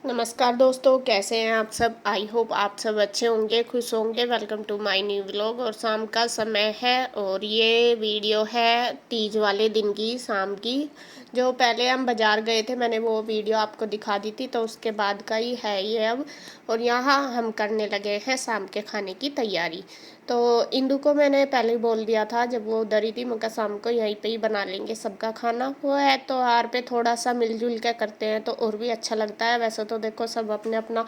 नमस्कार दोस्तों, कैसे हैं आप सब। आई होप आप सब अच्छे होंगे, खुश होंगे। Welcome to my new vlog. और शाम का समय है और ये वीडियो है तीज वाले दिन की शाम की। जो पहले हम बाज़ार गए थे, मैंने वो वीडियो आपको दिखा दी थी, तो उसके बाद का ही है ये अब। और यहाँ हम करने लगे हैं शाम के खाने की तैयारी। तो इंदु को मैंने पहले ही बोल दिया था जब वो उधर ही थी, मैं कहा शाम को यहीं पे ही बना लेंगे सबका खाना। वो है त्योहार पे थोड़ा सा मिलजुल के करते हैं तो और भी अच्छा लगता है। वैसे तो देखो सब अपने अपना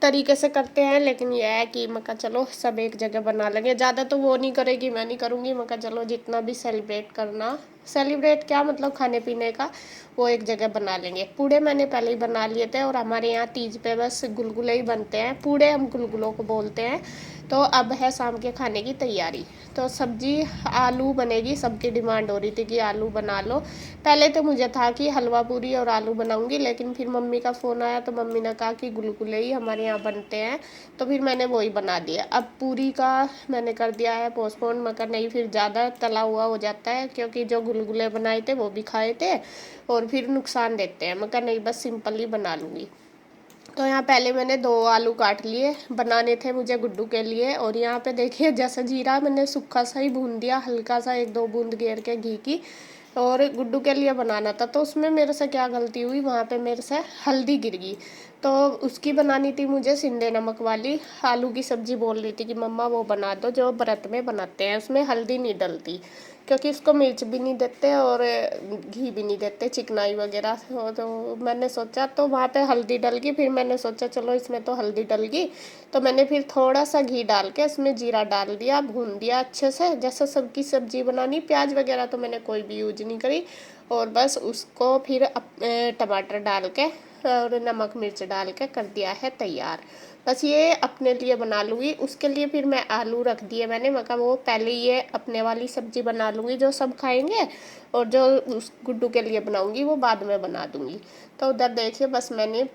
तरीके से करते हैं, लेकिन यह है कि मैं कहा चलो सब एक जगह बना लेंगे। ज़्यादा तो वो नहीं करेगी, मैं नहीं करूँगी। मैं कहा चलो जितना भी सेलिब्रेट करना, सेलिब्रेट क्या मतलब खाने पीने का, वो एक जगह बना लेंगे। पूड़े मैंने पहले ही बना लिए थे और हमारे यहाँ तीज पे बस गुलगुले ही बनते हैं, पूड़े हम गुलगुलों को बोलते हैं। तो अब है शाम के खाने की तैयारी। तो सब्जी आलू बनेगी, सबकी डिमांड हो रही थी कि आलू बना लो। पहले तो मुझे था कि हलवा पूरी और आलू बनाऊंगी, लेकिन फिर मम्मी का फ़ोन आया तो मम्मी ने कहा कि गुलगुले ही हमारे यहाँ बनते हैं, तो फिर मैंने वही बना दिया। अब पूरी का मैंने कर दिया है पोस्टपोन, मगर नहीं फिर ज़्यादा तला हुआ हो जाता है, क्योंकि जो गुलगुले बनाए थे वो भी खाए थे और फिर नुकसान देते हैं। मगर नहीं, बस सिंपल ही बना लूँगी। तो यहाँ पहले मैंने 2 आलू काट लिए, बनाने थे मुझे गुड्डू के लिए। और यहाँ पे देखिए जैसा जीरा मैंने सूखा सा ही भून दिया, हल्का सा 1-2 बूंद घेर के घी की। और गुड्डू के लिए बनाना था, तो उसमें मेरे से क्या गलती हुई, वहाँ पे मेरे से हल्दी गिर गई। तो उसकी बनानी थी मुझे सिंधे नमक वाली आलू की सब्जी। बोल रही थी कि मम्मा वो बना दो जो व्रत में बनाते हैं, उसमें हल्दी नहीं डलती, क्योंकि उसको मिर्च भी नहीं देते और घी भी नहीं देते, चिकनाई वगैरह। तो मैंने सोचा, तो वहाँ पे हल्दी डल गई। फिर मैंने सोचा चलो इसमें तो हल्दी डल गई, तो मैंने फिर थोड़ा सा घी डाल के इसमें जीरा डाल दिया, भून दिया अच्छे से, जैसे सबकी सब्जी बनानी। प्याज वगैरह तो मैंने कोई भी यूज नहीं करी। और बस उसको फिर टमाटर डाल के और नमक मिर्च डाल के कर दिया है तैयार। बस ये अपने लिए बना लूँगी। उसके लिए फिर मैं आलू रख दिए मैंने, मगर वो पहले ये अपने वाली सब्जी बना लूँगी जो सब खाएंगे, और जो उस गुड्डू के लिए बनाऊँगी वो बाद में बना दूँगी। तो उधर देखिए बस मैंने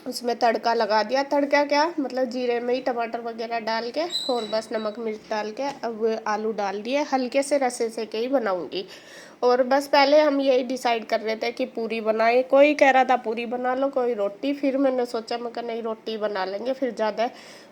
उसमें तड़का लगा दिया। तड़का क्या मतलब जीरे में ही टमाटर वगैरह डाल के और बस नमक मिर्च डाल के अब आलू डाल दिए, हल्के से रसे से के ही बनाऊंगी। और बस पहले हम यही डिसाइड कर रहे थे कि पूरी बनाए, कोई कह रहा था पूरी बना लो, कोई रोटी। फिर मैंने सोचा मैं नहीं, रोटी बना लेंगे, फिर ज़्यादा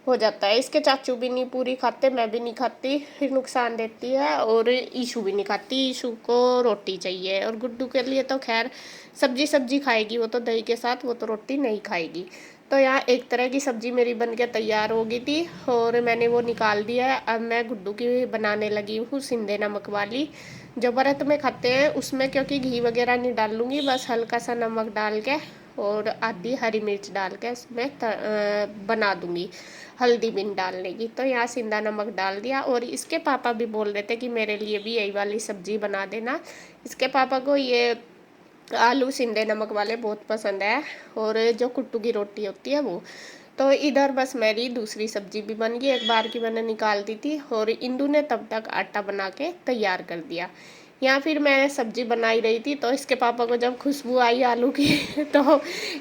हो जाता है। इसके चाचू भी नहीं पूरी खाते, मैं भी नहीं खाती, फिर नुकसान देती है। और ईशू भी नहीं खाती, ईशू को रोटी चाहिए। और गुड्डू के लिए तो खैर सब्जी सब्जी खाएगी, वो तो दही के साथ, वो तो रोटी नहीं खाएगी। तो यहाँ एक तरह की सब्जी मेरी बन के तैयार हो गई थी और मैंने वो निकाल दिया है। अब मैं गुड्डू की बनाने लगी हूँ सिंधे नमक वाली, जो व्रत में खाते हैं उसमें, क्योंकि घी वगैरह नहीं डालूंगी, बस हल्का सा नमक डाल के और आधी हरी मिर्च डाल के उसमें बना दूंगी, हल्दी भी नहीं डालने की। तो यहाँ सिंधा नमक डाल दिया। और इसके पापा भी बोल रहे थे कि मेरे लिए भी यही वाली सब्जी बना देना। इसके पापा को ये आलू सिंधे नमक वाले बहुत पसंद है, और जो कुट्टू की रोटी होती है वो। तो इधर बस मेरी दूसरी सब्जी भी बन गई, एक बार की मैंने निकाल दी थी। और इंदू ने तब तक आटा बना के तैयार कर दिया। यहाँ फिर मैं सब्जी बनाई रही थी, तो इसके पापा को जब खुशबू आई आलू की तो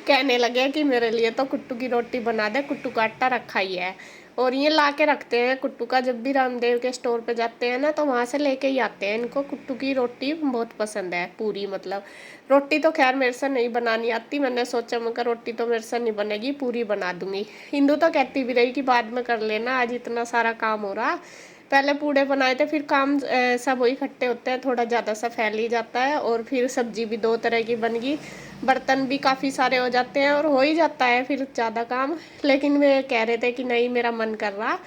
कहने लगे कि मेरे लिए तो कुट्टू की रोटी बना दे, कुट्टू का आटा रखा ही है। और ये ला के रखते हैं कुट्टू का, जब भी रामदेव के स्टोर पे जाते हैं ना तो वहाँ से लेके ही आते हैं। इनको कुट्टू की रोटी बहुत पसंद है, पूरी मतलब। रोटी तो खैर मेरे से नहीं बनानी आती, मैंने सोचा मगर रोटी तो मेरे से नहीं बनेगी, पूरी बना दूंगी। हिंदू तो कहती भी रही कि बाद में कर लेना, आज इतना सारा काम हो रहा। पहले पूड़े बनाए थे, फिर काम सब वही इकट्ठे होते हैं, थोड़ा ज़्यादा सा फैल ही जाता है। और फिर सब्जी भी 2 तरह की बन गई, बर्तन भी काफ़ी सारे हो जाते हैं और हो ही जाता है फिर ज़्यादा काम। लेकिन वे कह रहे थे कि नहीं, मेरा मन कर रहा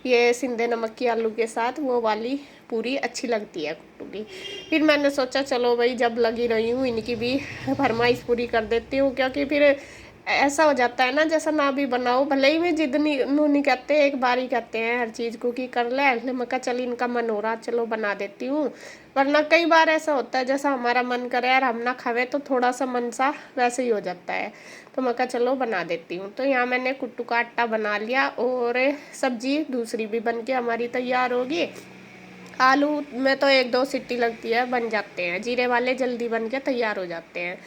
ये सिंधे नमक की आलू के साथ वो वाली पूरी अच्छी लगती है कुट्टू की। फिर मैंने सोचा चलो भाई, जब लगी रही हूँ इनकी भी फरमाइश पूरी कर देती हूँ, क्योंकि फिर ऐसा हो जाता है ना जैसा ना भी बनाओ, भले ही मैं जिद नहीं कहते, एक बार ही कहते हैं हर चीज़ को कि कर ले। मैं कहा चल इनका मन हो रहा, चलो बना देती हूँ। वरना कई बार ऐसा होता है जैसा हमारा मन करे और हम ना खावे तो थोड़ा सा मन सा वैसे ही हो जाता है। तो मैं कहा चलो बना देती हूँ। तो यहाँ मैंने कुट्टू का आटा बना लिया और सब्जी दूसरी भी बन के हमारी तैयार होगी। आलू में तो 1-2 सीटी लगती है, बन जाते हैं, जीरे वाले जल्दी बन के तैयार हो जाते हैं।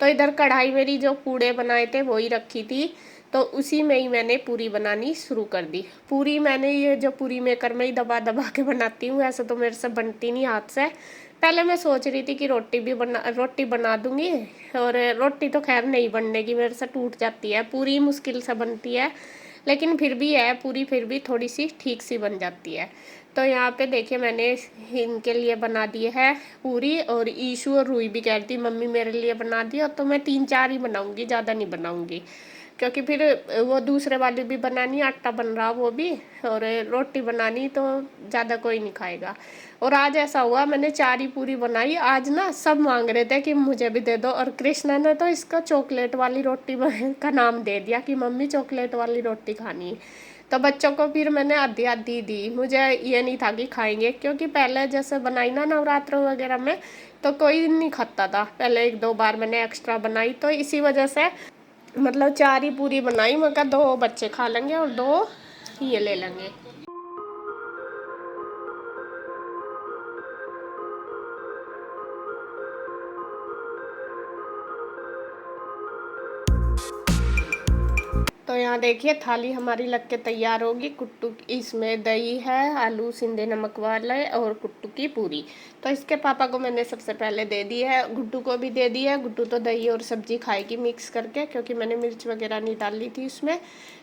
तो इधर कढ़ाई मेरी जो पूड़े बनाए थे वही रखी थी, तो उसी में ही मैंने पूरी बनानी शुरू कर दी। पूरी मैंने ये जो पूरी मेकर में ही दबा दबा के बनाती हूँ, ऐसे तो मेरे से बनती नहीं हाथ से। पहले मैं सोच रही थी कि रोटी बना दूंगी, और रोटी तो खैर नहीं बनने की, मेरे से टूट जाती है, पूरी मुश्किल से बनती है, लेकिन फिर भी है पूरी, फिर भी थोड़ी सी ठीक सी बन जाती है। तो यहाँ पे देखिए मैंने इनके लिए बना दिए है पूरी, और ईशु और रूही भी कह रही थी मम्मी मेरे लिए बना दिया, तो मैं 3-4 ही बनाऊंगी, ज़्यादा नहीं बनाऊंगी, क्योंकि फिर वो दूसरे वाली भी बनानी, आटा बन रहा वो भी, और रोटी बनानी, तो ज़्यादा कोई नहीं खाएगा। और आज ऐसा हुआ मैंने 4 ही पूरी बनाई, आज ना सब मांग रहे थे कि मुझे भी दे दो, और कृष्णा ने तो इसका चॉकलेट वाली रोटी का नाम दे दिया कि मम्मी चॉकलेट वाली रोटी खानी है। तो बच्चों को फिर मैंने आधी आधी दी, मुझे ये नहीं था कि खाएंगे, क्योंकि पहले जैसे बनाई ना नवरात्र वगैरह में तो कोई नहीं खाता था, पहले 1-2 बार मैंने एक्स्ट्रा बनाई, तो इसी वजह से मतलब 4 ही पूरी बनाई, मगर 2 बच्चे खा लेंगे और 2 ये ले लेंगे। तो यहाँ देखिए थाली हमारी लग के तैयार होगी। कुट्टू इसमें दही है, आलू सिंधे नमक वाले, और कुट्टू की पूरी। तो इसके पापा को मैंने सबसे पहले दे दी है, गुड्डू को भी दे दी है। गुड्डू तो दही और सब्जी खाएगी मिक्स करके, क्योंकि मैंने मिर्च वगैरह नहीं डाली थी उसमें।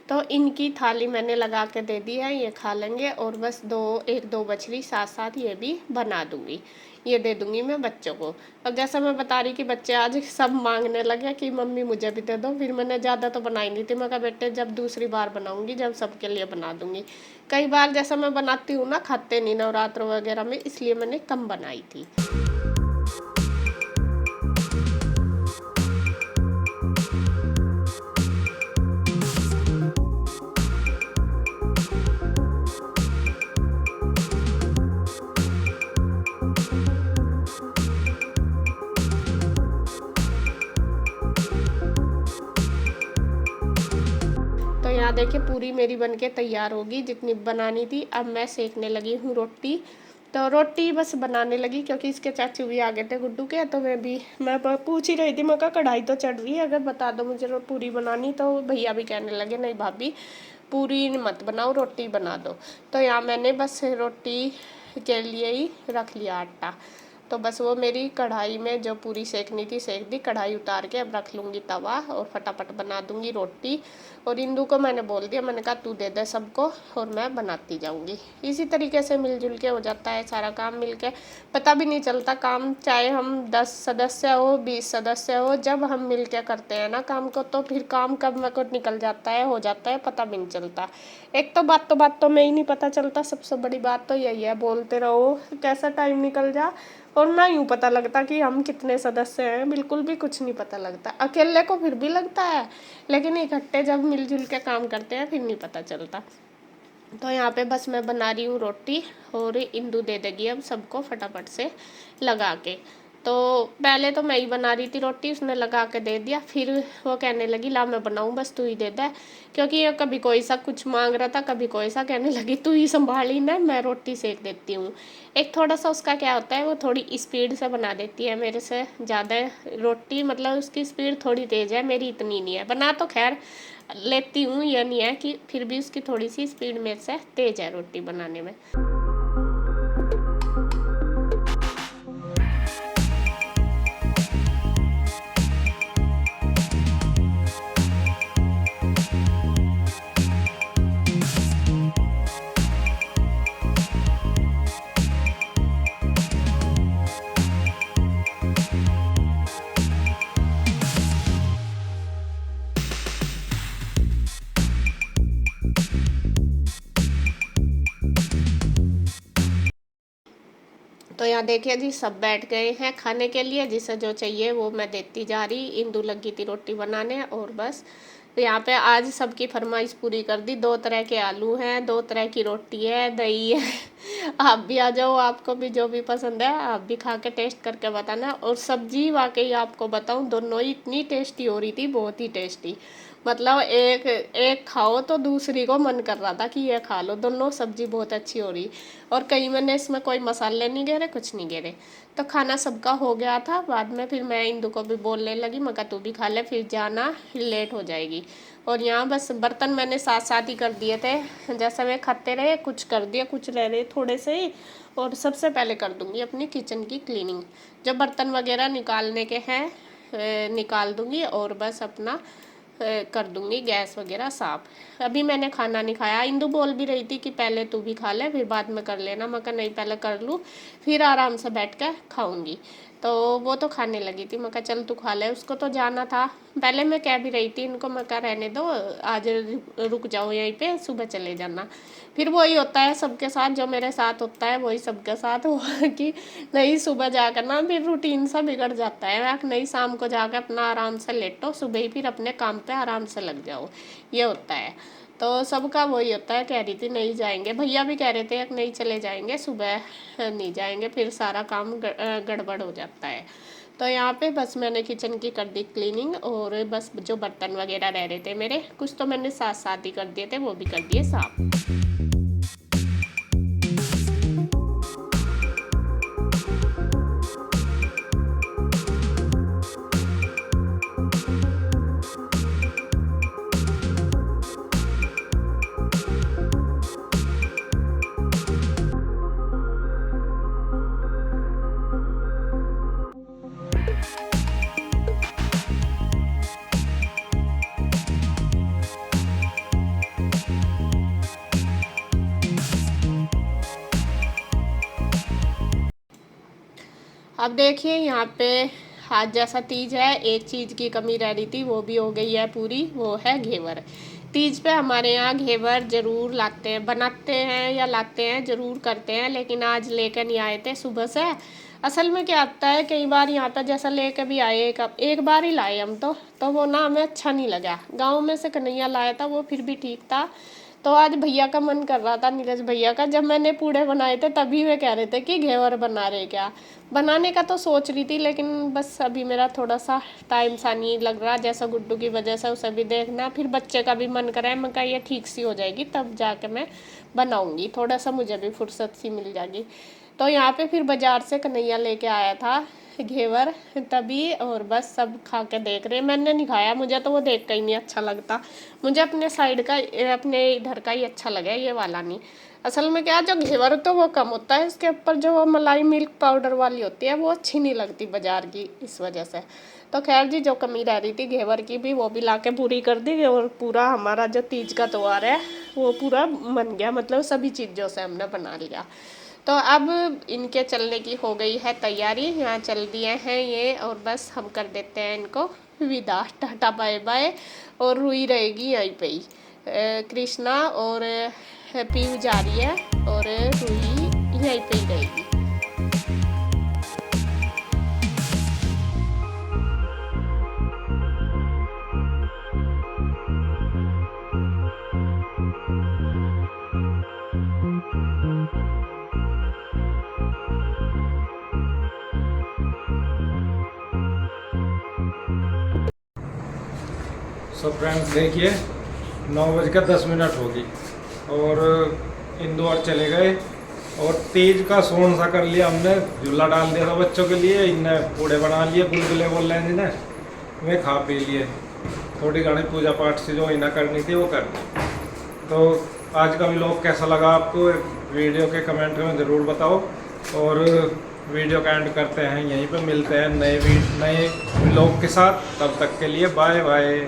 तो इनकी थाली मैंने लगा के दे दी है, ये खा लेंगे, और बस 1-2 बछड़ी साथ साथ ये भी बना दूंगी, ये दे दूंगी मैं बच्चों को। अब जैसा मैं बता रही कि बच्चे आज सब मांगने लगे कि मम्मी मुझे भी दे दो, फिर मैंने ज़्यादा तो बनाई नहीं थी, मैं कहा बेटे जब दूसरी बार बनाऊंगी जब सबके लिए बना दूंगी। कई बार जैसा मैं बनाती हूँ ना खाते नहीं नवरात्र वगैरह में, इसलिए मैंने कम बनाई थी। तो यहाँ देखिए पूरी मेरी बनके तैयार होगी, जितनी बनानी थी। अब मैं सेकने लगी हूँ रोटी। तो रोटी बस बनाने लगी, क्योंकि इसके चाचू भी आ गए थे गुड्डू के, तो मैं पूछ ही रही थी, मैं कहा कढ़ाई तो चढ़ रही है, अगर बता दो मुझे पूरी बनानी। तो भैया भी कहने लगे नहीं भाभी पूरी मत बनाओ, रोटी बना दो। तो यहाँ मैंने बस रोटी के लिए ही रख लिया आटा। तो बस वो मेरी कढ़ाई में जो पूरी सेकनी थी सेक दी, कढ़ाई उतार के अब रख लूँगी तवा, और फटाफट बना दूँगी रोटी। और इंदू को मैंने बोल दिया, मैंने कहा तू दे दे सबको और मैं बनाती जाऊँगी। इसी तरीके से मिलजुल के हो जाता है सारा काम, मिल के पता भी नहीं चलता काम, चाहे हम 10 सदस्य हो 20 सदस्य हो, जब हम मिल के करते हैं ना काम को, तो फिर काम कब में को निकल जाता है, हो जाता है, पता भी नहीं चलता। एक तो बातों में ही नहीं पता चलता, सबसे बड़ी बात तो यही है, बोलते रहो कैसा टाइम निकल जा, और ना यूँ पता लगता कि हम कितने सदस्य हैं, बिल्कुल भी कुछ नहीं पता लगता। अकेले को फिर भी लगता है, लेकिन इकट्ठे जब मिलजुल के काम करते हैं फिर नहीं पता चलता। तो यहाँ पे बस मैं बना रही हूँ रोटी, और इंदू दे देगी अब सबको फटाफट से लगा के। तो पहले तो मैं ही बना रही थी रोटी, उसने लगा के दे दिया, फिर वो कहने लगी ला मैं बनाऊँ बस तू ही दे दे, क्योंकि ये कभी कोई सा कुछ मांग रहा था, कभी कोई सा, कहने लगी तू ही संभाली ना, मैं रोटी सेक देती हूँ। एक थोड़ा सा उसका क्या होता है, वो थोड़ी स्पीड से बना देती है मेरे से ज़्यादा रोटी, मतलब उसकी स्पीड थोड़ी तेज़ है, मेरी इतनी नहीं है। बना तो खैर लेती हूँ, यह नहीं है कि, फिर भी उसकी थोड़ी सी स्पीड मेरे से तेज़ है रोटी बनाने में। तो यहाँ देखिए जी सब बैठ गए हैं खाने के लिए, जिसे जो चाहिए वो मैं देती जा रही। इंदू लगी थी रोटी बनाने, और बस तो यहाँ पे आज सबकी फरमाइश पूरी कर दी। 2 तरह के आलू हैं, 2 तरह की रोटी है, दही है। आप भी आ जाओ, आपको भी जो भी पसंद है आप भी खा के टेस्ट करके बताना। और सब्जी वाकई आपको बताऊँ दोनों ही इतनी टेस्टी हो रही थी, बहुत ही टेस्टी। मतलब एक एक खाओ तो दूसरी को मन कर रहा था कि ये खा लो, दोनों सब्जी बहुत अच्छी हो रही। और कहीं मैंने इसमें कोई मसाले नहीं गिरे, कुछ नहीं गिरे। तो खाना सबका हो गया था। बाद में फिर मैं इंदू को भी बोलने लगी, मैं कहा तू भी खा ले, फिर जाना लेट हो जाएगी। खाऊंगी। और यहाँ बस बर्तन मैंने साथ साथ ही कर दिए थे, जैसे वे खाते रहे कुछ कर दिया, कुछ रह रहे थोड़े से ही। और सबसे पहले कर दूंगी अपनी किचन की क्लीनिंग, जो बर्तन वगैरह निकालने के हैं निकाल दूंगी और बस अपना कर दूंगी गैस वगैरह साफ। अभी मैंने खाना नहीं खाया। इंदु बोल भी रही थी कि पहले तू भी खा ले फिर बाद में कर लेना। मैं कहा नहीं, पहले कर लूँ फिर आराम से बैठ कर खाऊंगी। तो वो तो खाने लगी थी। मैं कहा चल तू खा ले, उसको तो जाना था। पहले मैं कह भी रही थी इनको, मैं कहा रहने दो आज, रुक जाओ यहीं पे, सुबह चले जाना। फिर वही होता है सबके साथ, जो मेरे साथ होता है वही सबके साथ हुआ कि नहीं सुबह जाकर ना फिर रूटीन सा बिगड़ जाता है। नहीं, शाम को जाकर अपना आराम से लेटो, सुबह ही फिर अपने काम पे आराम से लग जाओ, ये होता है। तो सबका वही होता है। कह रही थी नहीं जाएंगे, भैया भी कह रहे थे नहीं चले जाएंगे, सुबह नहीं जाएंगे, फिर सारा काम गड़बड़ हो जाता है। तो यहाँ पे बस मैंने किचन की कर दी क्लीनिंग, और बस जो बर्तन वगैरह रह रहे थे मेरे, कुछ तो मैंने साथ साथ ही कर दिए थे, वो भी कर दिए साफ। अब देखिए यहाँ पे आज जैसा तीज है, एक चीज़ की कमी रह रही थी, वो भी हो गई है पूरी, वो है घेवर। तीज पे हमारे यहाँ घेवर ज़रूर लाते हैं, बनाते हैं या लाते हैं, ज़रूर करते हैं। लेकिन आज लेकर नहीं आए थे सुबह से। असल में क्या आता है, कई बार यहाँ पर जैसा लेकर भी आए, एक बार ही लाए हम तो वो ना हमें अच्छा नहीं लगा। गाँव में से कन्हैया लाया था, वो फिर भी ठीक था। तो आज भैया का मन कर रहा था, नीरज भैया का। जब मैंने पूड़े बनाए थे तभी वे कह रहे थे कि घेवर बना रहे क्या। बनाने का तो सोच रही थी, लेकिन बस अभी मेरा थोड़ा सा टाइम सा नहीं लग रहा, जैसा गुड्डू की वजह से उसे भी देखना, फिर बच्चे का भी मन करे। मैं कहा ये ठीक सी हो जाएगी तब जाके मैं बनाऊंगी, थोड़ा सा मुझे भी फुर्सत सी मिल जाएगी। तो यहाँ पे फिर बाजार से कन्हैया लेके आया था घेवर तभी, और बस सब खा के देख रहे। मैंने नहीं खाया, मुझे तो वो देख कर ही नहीं अच्छा लगता। मुझे अपने साइड का, अपने इधर का ही अच्छा लगा, ये वाला नहीं। असल में क्या, जो घेवर तो वो कम होता है, इसके ऊपर जो वो मलाई मिल्क पाउडर वाली होती है वो अच्छी नहीं लगती बाजार की, इस वजह से। तो खैर जी, जो कमी रह रही थी घेवर की भी, वो भी ला के पूरी कर दी। और पूरा हमारा जो तीज का त्योहार है वो पूरा बन गया, मतलब सभी चीज़ों से हमने बना लिया। तो अब इनके चलने की हो गई है तैयारी, यहाँ चल दिए हैं ये, और बस हम कर देते हैं इनको विदा, टाटा बाय बाय। और रुई रहेगी यहीं पे ही, कृष्णा और पीयू जा रही है, और रुई यहीं पे ही रहेगी। सो फ्रेंड्स देखिए, 9:10 होगी और इंदौर चले गए, और तीज का सोन सा कर लिया हमने। झूला डाल दिया था बच्चों के लिए, इनने पूड़े बना लिए, गुलगुले बोल रहे हैं जिन्हें, वे खा पी लिए। थोड़ी घनी पूजा पाठ से जो इन्हें करनी थी वो कर ली। तो आज का व्लॉग कैसा लगा आपको, वीडियो के कमेंट में ज़रूर बताओ। और वीडियो का एंड करते हैं यहीं पे, मिलते हैं नए व्लॉग के साथ। तब तक के लिए बाय बाय।